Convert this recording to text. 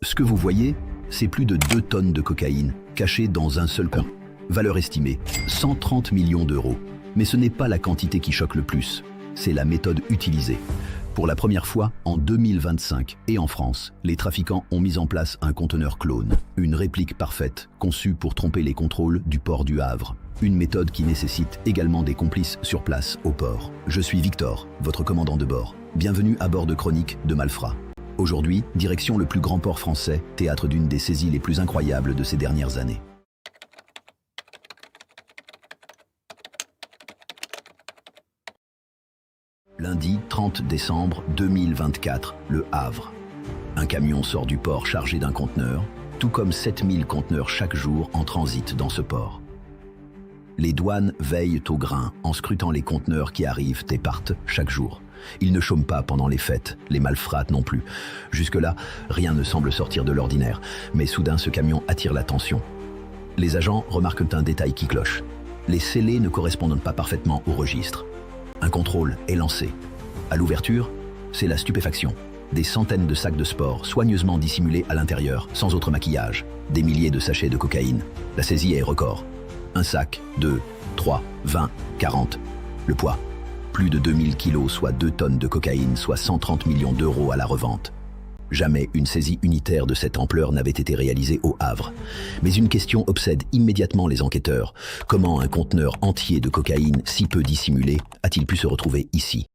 Ce que vous voyez, c'est plus de 2 tonnes de cocaïne cachée dans un seul conteneur. Valeur estimée, 130 millions d'euros. Mais ce n'est pas la quantité qui choque le plus, c'est la méthode utilisée. Pour la première fois, en 2025 et en France, les trafiquants ont mis en place un conteneur clone, une réplique parfaite, conçue pour tromper les contrôles du port du Havre. Une méthode qui nécessite également des complices sur place au port. Je suis Victor, votre commandant de bord. Bienvenue à bord de Chroniques de Malfrats. Aujourd'hui, direction le plus grand port français, théâtre d'une des saisies les plus incroyables de ces dernières années. Lundi 30 décembre 2024, Le Havre. Un camion sort du port chargé d'un conteneur, tout comme 7000 conteneurs chaque jour en transit dans ce port. Les douanes veillent au grain en scrutant les conteneurs qui arrivent et partent chaque jour. Ils ne chôment pas pendant les fêtes, les malfrats non plus. Jusque-là, rien ne semble sortir de l'ordinaire, mais soudain ce camion attire l'attention. Les agents remarquent un détail qui cloche. Les scellés ne correspondent pas parfaitement au registre. Un contrôle est lancé. À l'ouverture, c'est la stupéfaction. Des centaines de sacs de sport soigneusement dissimulés à l'intérieur, sans autre maquillage. Des milliers de sachets de cocaïne. La saisie est record. Un sac, 2, 3, 20, 40. Le poids, plus de 2000 kilos, soit 2 tonnes de cocaïne, soit 130 millions d'euros à la revente. Jamais une saisie unitaire de cette ampleur n'avait été réalisée au Havre. Mais une question obsède immédiatement les enquêteurs. Comment un conteneur entier de cocaïne si peu dissimulé a-t-il pu se retrouver ici ?